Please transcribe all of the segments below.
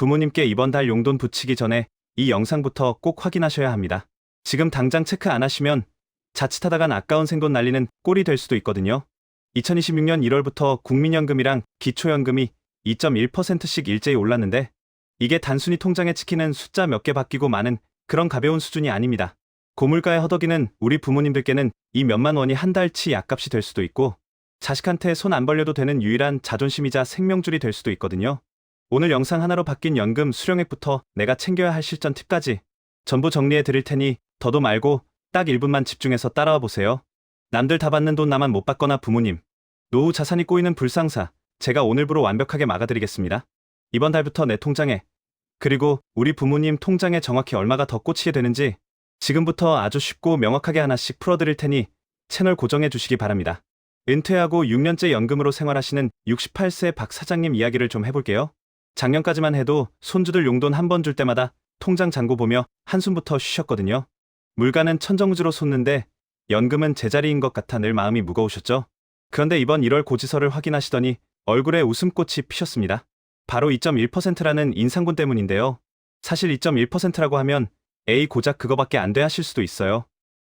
부모님께 이번 달 용돈 붙이기 전에 이 영상부터 꼭 확인하셔야 합니다. 지금 당장 체크 안 하시면 자칫하다간 아까운 생돈 날리는 꼴이 될 수도 있거든요. 2026년 1월부터 국민연금이랑 기초연금이 2.1%씩 일제히 올랐는데 이게 단순히 통장에 찍히는 숫자 몇 개 바뀌고 마는 그런 가벼운 수준이 아닙니다. 고물가의 허덕이는 우리 부모님들께는 이 몇만 원이 한 달치 약값이 될 수도 있고 자식한테 손 안 벌려도 되는 유일한 자존심이자 생명줄이 될 수도 있거든요. 오늘 영상 하나로 바뀐 연금 수령액부터 내가 챙겨야 할 실전 팁까지 전부 정리해 드릴 테니 더도 말고 딱 1분만 집중해서 따라와 보세요. 남들 다 받는 돈 나만 못 받거나 부모님, 노후 자산이 꼬이는 불상사 제가 오늘부로 완벽하게 막아드리겠습니다. 이번 달부터 내 통장에 그리고 우리 부모님 통장에 정확히 얼마가 더 꽂히게 되는지 지금부터 아주 쉽고 명확하게 하나씩 풀어드릴 테니 채널 고정해 주시기 바랍니다. 은퇴하고 6년째 연금으로 생활하시는 68세 박 사장님 이야기를 좀 해볼게요. 작년까지만 해도 손주들 용돈 한 번 줄 때마다 통장 잔고 보며 한숨부터 쉬셨거든요. 물가는 천정부지로 솟는데 연금은 제자리인 것 같아 늘 마음이 무거우셨죠. 그런데 이번 1월 고지서를 확인하시더니 얼굴에 웃음꽃이 피셨습니다. 바로 2.1%라는 인상분 때문인데요. 사실 2.1%라고 하면 에이 고작 그거밖에 안 돼 하실 수도 있어요.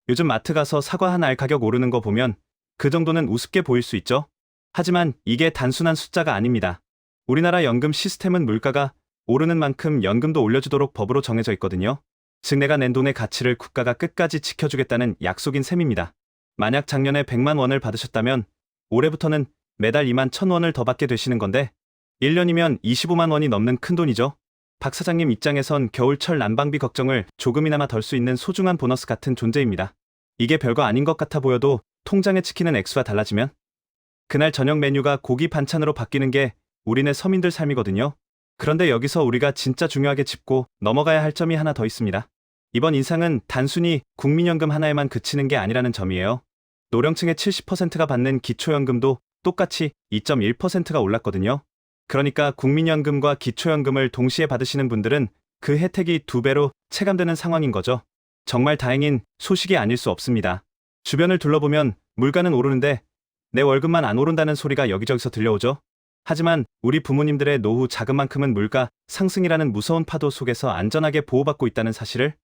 요즘 마트 가서 사과 한 알 가격 오르는 거 보면 그 정도는 우습게 보일 수 있죠. 하지만 이게 단순한 숫자가 아닙니다. 우리나라 연금 시스템은 물가가 오르는 만큼 연금도 올려주도록 법으로 정해져 있거든요. 즉 내가 낸 돈의 가치를 국가가 끝까지 지켜주겠다는 약속인 셈입니다. 만약 작년에 100만 원을 받으셨다면 올해부터는 매달 2만 1,000원을 더 받게 되시는 건데 1년이면 25만 원이 넘는 큰돈이죠. 박 사장님 입장에선 겨울철 난방비 걱정을 조금이나마 덜 수 있는 소중한 보너스 같은 존재입니다. 이게 별거 아닌 것 같아 보여도 통장에 찍히는 액수가 달라지면 그날 저녁 메뉴가 고기 반찬으로 바뀌는 게 우리네 서민들 삶이거든요. 그런데 여기서 우리가 진짜 중요하게 짚고 넘어가야 할 점이 하나 더 있습니다. 이번 인상은 단순히 국민연금 하나에만 그치는 게 아니라는 점이에요. 노령층의 70%가 받는 기초연금도 똑같이 2.1%가 올랐거든요. 그러니까 국민연금과 기초연금을 동시에 받으시는 분들은 그 혜택이 2배로 체감되는 상황인 거죠. 정말 다행인 소식이 아닐 수 없습니다. 주변을 둘러보면 물가는 오르는데 내 월급만 안 오른다는 소리가 여기저기서 들려오죠. 하지만 우리 부모님들의 노후 자금만큼은 물가 상승이라는 무서운 파도 속에서 안전하게 보호받고 있다는 사실을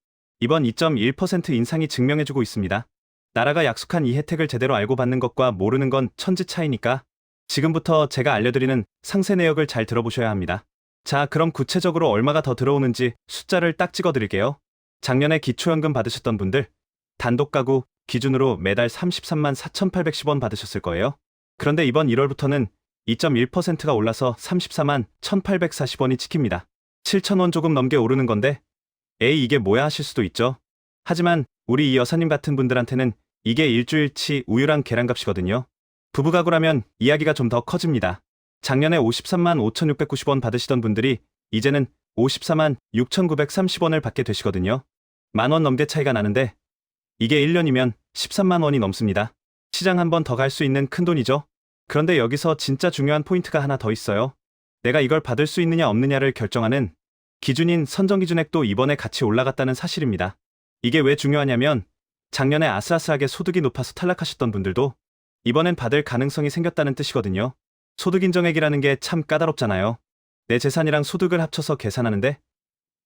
이번 2.1% 인상이 증명해주고 있습니다. 나라가 약속한 이 혜택을 제대로 알고 받는 것과 모르는 건 천지 차이니까 지금부터 제가 알려드리는 상세 내역을 잘 들어보셔야 합니다. 자, 그럼 구체적으로 얼마가 더 들어오는지 숫자를 딱 찍어드릴게요. 작년에 기초연금 받으셨던 분들 단독 가구 기준으로 매달 33만 4,810원 받으셨을 거예요. 그런데 이번 1월부터는 2.1%가 올라서 34만 1,840원이 찍힙니다. 7,000원 조금 넘게 오르는 건데 에이 이게 뭐야 하실 수도 있죠. 하지만 우리 이 여사님 같은 분들한테는 이게 일주일치 우유랑 계란값이거든요. 부부가구라면 이야기가 좀 더 커집니다. 작년에 53만 5,690원 받으시던 분들이 이제는 54만 6,930원을 받게 되시거든요. 만원 넘게 차이가 나는데 이게 1년이면 13만 원이 넘습니다. 시장 한 번 더 갈 수 있는 큰돈이죠. 그런데 여기서 진짜 중요한 포인트가 하나 더 있어요. 내가 이걸 받을 수 있느냐 없느냐를 결정하는 기준인 선정기준액도 이번에 같이 올라갔다는 사실입니다. 이게 왜 중요하냐면 작년에 아슬아슬하게 소득이 높아서 탈락하셨던 분들도 이번엔 받을 가능성이 생겼다는 뜻이거든요. 소득 인정액이라는 게 참 까다롭잖아요. 내 재산이랑 소득을 합쳐서 계산하는데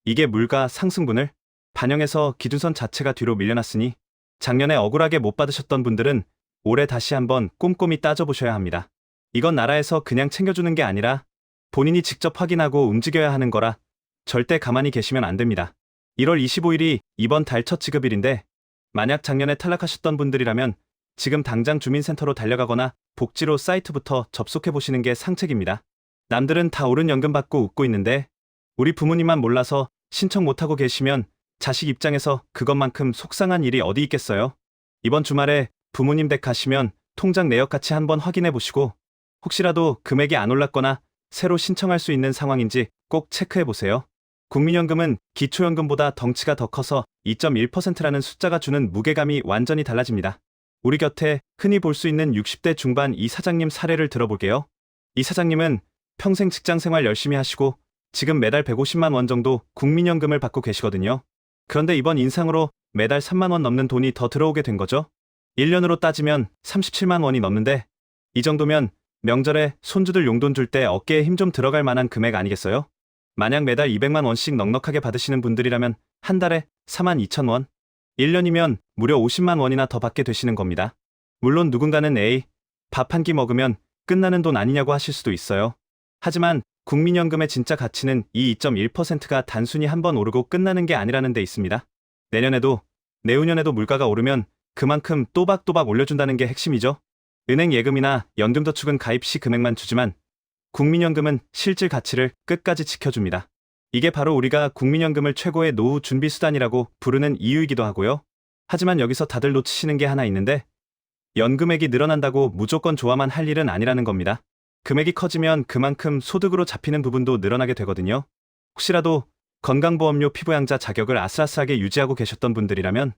이게 물가 상승분을 반영해서 기준선 자체가 뒤로 밀려났으니 작년에 억울하게 못 받으셨던 분들은 올해 다시 한번 꼼꼼히 따져보셔야 합니다. 이건 나라에서 그냥 챙겨주는 게 아니라 본인이 직접 확인하고 움직여야 하는 거라 절대 가만히 계시면 안 됩니다. 1월 25일이 이번 달 첫 지급일인데 만약 작년에 탈락하셨던 분들이라면 지금 당장 주민센터로 달려가거나 복지로 사이트부터 접속해보시는 게 상책입니다. 남들은 다 오른 연금 받고 웃고 있는데 우리 부모님만 몰라서 신청 못하고 계시면 자식 입장에서 그것만큼 속상한 일이 어디 있겠어요. 이번 주말에 부모님 댁 가시면 통장 내역 같이 한번 확인해보시고 혹시라도 금액이 안 올랐거나 새로 신청할 수 있는 상황인지 꼭 체크해보세요. 국민연금은 기초연금보다 덩치가 더 커서 2.1%라는 숫자가 주는 무게감이 완전히 달라집니다. 우리 곁에 흔히 볼 수 있는 60대 중반 이 사장님 사례를 들어볼게요. 이 사장님은 평생 직장생활 열심히 하시고 지금 매달 150만 원 정도 국민연금을 받고 계시거든요. 그런데 이번 인상으로 매달 3만 원 넘는 돈이 더 들어오게 된 거죠. 1년으로 따지면 37만 원이 넘는데 이 정도면 명절에 손주들 용돈 줄 때 어깨에 힘 좀 들어갈 만한 금액 아니겠어요? 만약 매달 200만 원씩 넉넉하게 받으시는 분들이라면 한 달에 42,000원, 1년이면 무려 50만 원이나 더 받게 되시는 겁니다. 물론 누군가는 에이, 밥 한 끼 먹으면 끝나는 돈 아니냐고 하실 수도 있어요. 하지만 국민연금의 진짜 가치는 이 2.1%가 단순히 한번 오르고 끝나는 게 아니라는 데 있습니다. 내년에도, 내후년에도 물가가 오르면 그만큼 또박또박 올려준다는 게 핵심이죠. 은행 예금이나 연금저축은 가입 시 금액만 주지만 국민연금은 실질 가치를 끝까지 지켜줍니다. 이게 바로 우리가 국민연금을 최고의 노후 준비 수단이라고 부르는 이유이기도 하고요. 하지만 여기서 다들 놓치시는 게 하나 있는데 연금액이 늘어난다고 무조건 좋아만 할 일은 아니라는 겁니다. 금액이 커지면 그만큼 소득으로 잡히는 부분도 늘어나게 되거든요. 혹시라도 건강보험료 피부양자 자격을 아슬아슬하게 유지하고 계셨던 분들이라면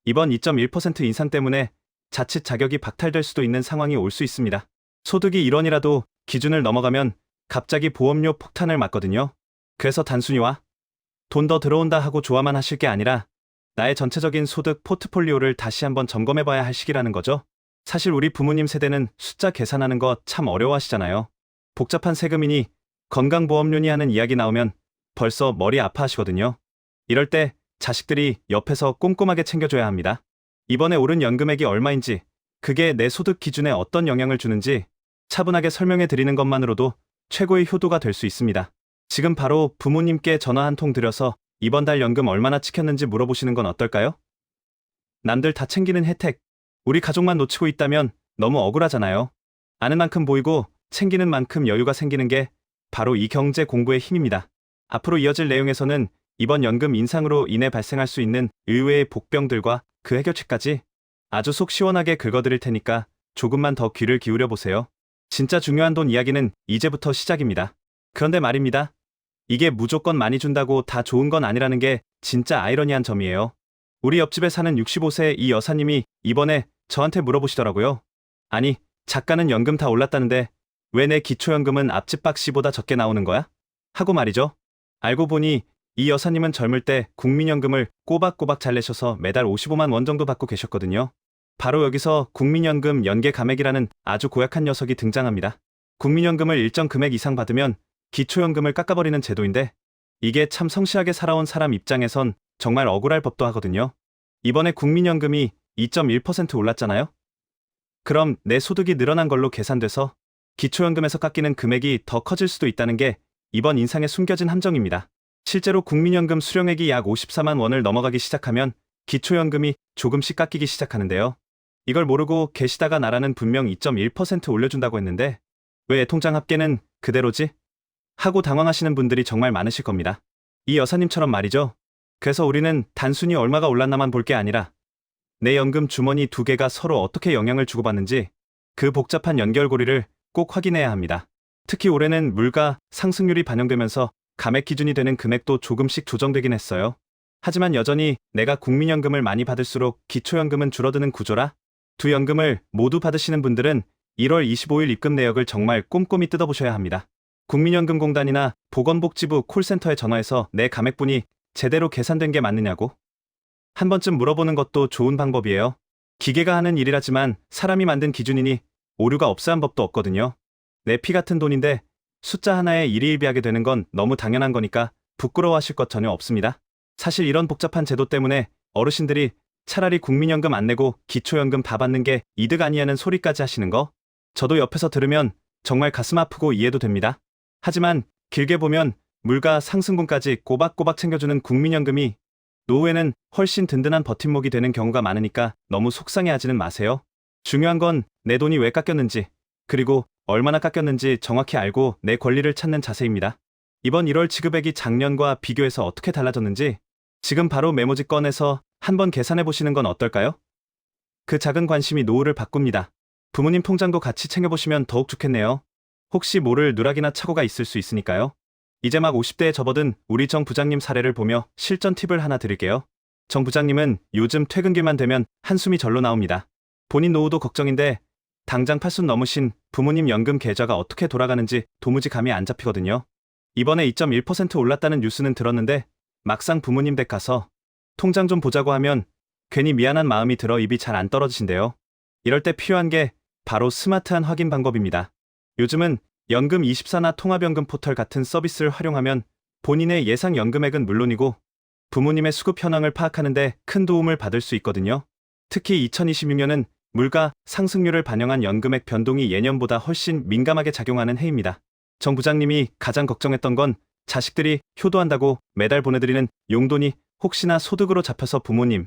이번 2.1% 인상 때문에 자칫 자격이 박탈될 수도 있는 상황이 올 수 있습니다. 소득이 1원이라도 기준을 넘어가면 갑자기 보험료 폭탄을 맞거든요. 그래서 단순히 돈 더 들어온다 하고 좋아만 하실 게 아니라 나의 전체적인 소득 포트폴리오를 다시 한번 점검해봐야 할 시기라는 거죠. 사실 우리 부모님 세대는 숫자 계산하는 거 참 어려워하시잖아요. 복잡한 세금이니 건강보험료니 하는 이야기 나오면 벌써 머리 아파하시거든요. 이럴 때 자식들이 옆에서 꼼꼼하게 챙겨줘야 합니다. 이번에 오른 연금액이 얼마인지, 그게 내 소득 기준에 어떤 영향을 주는지 차분하게 설명해 드리는 것만으로도 최고의 효도가 될 수 있습니다. 지금 바로 부모님께 전화 한 통 드려서 이번 달 연금 얼마나 찍혔는지 물어보시는 건 어떨까요? 남들 다 챙기는 혜택, 우리 가족만 놓치고 있다면 너무 억울하잖아요. 아는 만큼 보이고 챙기는 만큼 여유가 생기는 게 바로 이 경제 공부의 힘입니다. 앞으로 이어질 내용에서는 이번 연금 인상으로 인해 발생할 수 있는 의외의 복병들과 그 해결책까지 아주 속 시원하게 긁어드릴 테니까 조금만 더 귀를 기울여 보세요. 진짜 중요한 돈 이야기는 이제부터 시작입니다. 그런데 말입니다. 이게 무조건 많이 준다고 다 좋은 건 아니라는 게 진짜 아이러니한 점이에요. 우리 옆집에 사는 65세 이 여사님이 이번에 저한테 물어보시더라고요. 아니, 작가는 연금 다 올랐다는데 왜 내 기초연금은 앞집 박씨보다 적게 나오는 거야? 하고 말이죠. 알고 보니 이 여사님은 젊을 때 국민연금을 꼬박꼬박 잘 내셔서 매달 55만 원 정도 받고 계셨거든요. 바로 여기서 국민연금 연계 감액이라는 아주 고약한 녀석이 등장합니다. 국민연금을 일정 금액 이상 받으면 기초연금을 깎아버리는 제도인데 이게 참 성실하게 살아온 사람 입장에선 정말 억울할 법도 하거든요. 이번에 국민연금이 2.1% 올랐잖아요? 그럼 내 소득이 늘어난 걸로 계산돼서 기초연금에서 깎이는 금액이 더 커질 수도 있다는 게 이번 인상에 숨겨진 함정입니다. 실제로 국민연금 수령액이 약 54만 원을 넘어가기 시작하면 기초연금이 조금씩 깎이기 시작하는데요. 이걸 모르고 계시다가 나라는 분명 2.1% 올려준다고 했는데 왜 통장 합계는 그대로지? 하고 당황하시는 분들이 정말 많으실 겁니다. 이 여사님처럼 말이죠. 그래서 우리는 단순히 얼마가 올랐나만 볼 게 아니라 내 연금 주머니 두 개가 서로 어떻게 영향을 주고받는지 그 복잡한 연결고리를 꼭 확인해야 합니다. 특히 올해는 물가 상승률이 반영되면서 감액 기준이 되는 금액도 조금씩 조정되긴 했어요. 하지만 여전히 내가 국민연금을 많이 받을수록 기초연금은 줄어드는 구조라 두 연금을 모두 받으시는 분들은 1월 25일 입금 내역을 정말 꼼꼼히 뜯어보셔야 합니다. 국민연금공단이나 보건복지부 콜센터에 전화해서 내 감액분이 제대로 계산된 게 맞느냐고 한 번쯤 물어보는 것도 좋은 방법이에요. 기계가 하는 일이라지만 사람이 만든 기준이니 오류가 없어야 한 법도 없거든요. 내 피 같은 돈인데 숫자 하나에 일희일비하게 되는 건 너무 당연한 거니까 부끄러워하실 것 전혀 없습니다. 사실 이런 복잡한 제도 때문에 어르신들이 차라리 국민연금 안 내고 기초연금 다 받는 게 이득 아니냐는 소리까지 하시는 거 저도 옆에서 들으면 정말 가슴 아프고 이해도 됩니다. 하지만 길게 보면 물가 상승분까지 꼬박꼬박 챙겨주는 국민연금이 노후에는 훨씬 든든한 버팀목이 되는 경우가 많으니까 너무 속상해하지는 마세요. 중요한 건 내 돈이 왜 깎였는지 그리고 얼마나 깎였는지 정확히 알고 내 권리를 찾는 자세입니다. 이번 1월 지급액이 작년과 비교해서 어떻게 달라졌는지 지금 바로 메모지 꺼내서 한번 계산해 보시는 건 어떨까요? 그 작은 관심이 노후를 바꿉니다. 부모님 통장도 같이 챙겨보시면 더욱 좋겠네요. 혹시 모를 누락이나 착오가 있을 수 있으니까요. 이제 막 50대에 접어든 우리 정 부장님 사례를 보며 실전 팁을 하나 드릴게요. 정 부장님은 요즘 퇴근길만 되면 한숨이 절로 나옵니다. 본인 노후도 걱정인데 당장 80 넘으신 부모님 연금 계좌가 어떻게 돌아가는지 도무지 감이 안 잡히거든요. 이번에 2.1% 올랐다는 뉴스는 들었는데 막상 부모님 댁 가서 통장 좀 보자고 하면 괜히 미안한 마음이 들어 입이 잘 안 떨어지신대요. 이럴 때 필요한 게 바로 스마트한 확인 방법입니다. 요즘은 연금24나 통합연금 포털 같은 서비스를 활용하면 본인의 예상 연금액은 물론이고 부모님의 수급 현황을 파악하는 데 큰 도움을 받을 수 있거든요. 특히 2026년은 물가 상승률을 반영한 연금액 변동이 예년보다 훨씬 민감하게 작용하는 해입니다. 정 부장님이 가장 걱정했던 건 자식들이 효도한다고 매달 보내드리는 용돈이 혹시나 소득으로 잡혀서 부모님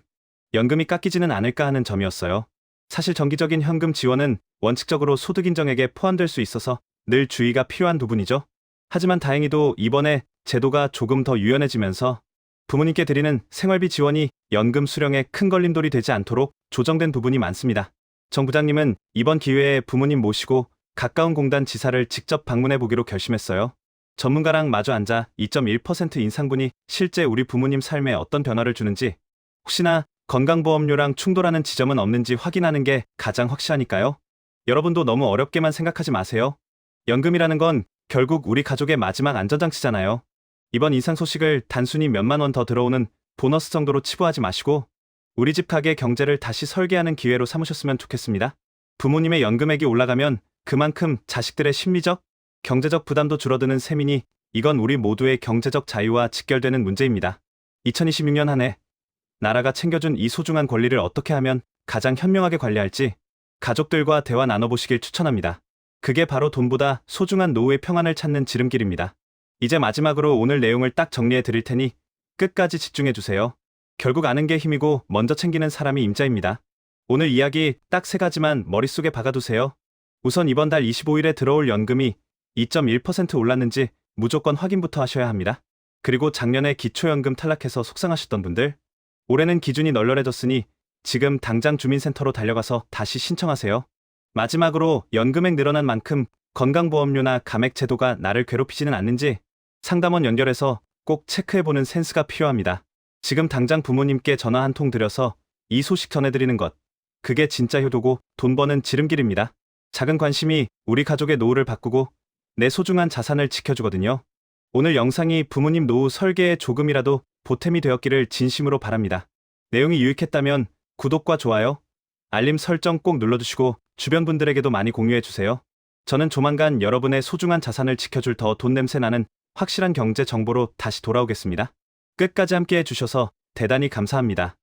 연금이 깎이지는 않을까 하는 점이었어요. 사실 정기적인 현금 지원은 원칙적으로 소득 인정액에 포함될 수 있어서 늘 주의가 필요한 부분이죠. 하지만 다행히도 이번에 제도가 조금 더 유연해지면서 부모님께 드리는 생활비 지원이 연금 수령에 큰 걸림돌이 되지 않도록 조정된 부분이 많습니다. 정 부장님은 이번 기회에 부모님 모시고 가까운 공단 지사를 직접 방문해 보기로 결심했어요. 전문가랑 마주 앉아 2.1% 인상분이 실제 우리 부모님 삶에 어떤 변화를 주는지, 혹시나 건강보험료랑 충돌하는 지점은 없는지 확인하는 게 가장 확실하니까요. 여러분도 너무 어렵게만 생각하지 마세요. 연금이라는 건 결국 우리 가족의 마지막 안전장치잖아요. 이번 인상 소식을 단순히 몇만 원 더 들어오는 보너스 정도로 치부하지 마시고 우리 집 가게 경제를 다시 설계하는 기회로 삼으셨으면 좋겠습니다. 부모님의 연금액이 올라가면 그만큼 자식들의 심리적, 경제적 부담도 줄어드는 셈이니 이건 우리 모두의 경제적 자유와 직결되는 문제입니다. 2026년 한 해 나라가 챙겨준 이 소중한 권리를 어떻게 하면 가장 현명하게 관리할지 가족들과 대화 나눠보시길 추천합니다. 그게 바로 돈보다 소중한 노후의 평안을 찾는 지름길입니다. 이제 마지막으로 오늘 내용을 딱 정리해 드릴 테니 끝까지 집중해 주세요. 결국 아는 게 힘이고 먼저 챙기는 사람이 임자입니다. 오늘 이야기 딱 3가지만 머릿속에 박아두세요. 우선 이번 달 25일에 들어올 연금이 2.1% 올랐는지 무조건 확인부터 하셔야 합니다. 그리고 작년에 기초연금 탈락해서 속상하셨던 분들, 올해는 기준이 널널해졌으니 지금 당장 주민센터로 달려가서 다시 신청하세요. 마지막으로 연금액 늘어난 만큼 건강보험료나 감액 제도가 나를 괴롭히지는 않는지 상담원 연결해서 꼭 체크해보는 센스가 필요합니다. 지금 당장 부모님께 전화 한 통 드려서 이 소식 전해드리는 것, 그게 진짜 효도고 돈 버는 지름길입니다. 작은 관심이 우리 가족의 노후를 바꾸고 내 소중한 자산을 지켜주거든요. 오늘 영상이 부모님 노후 설계에 조금이라도 보탬이 되었기를 진심으로 바랍니다. 내용이 유익했다면 구독과 좋아요, 알림 설정 꼭 눌러주시고 주변 분들에게도 많이 공유해주세요. 저는 조만간 여러분의 소중한 자산을 지켜줄 더 돈 냄새 나는 확실한 경제 정보로 다시 돌아오겠습니다. 끝까지 함께 해주셔서 대단히 감사합니다.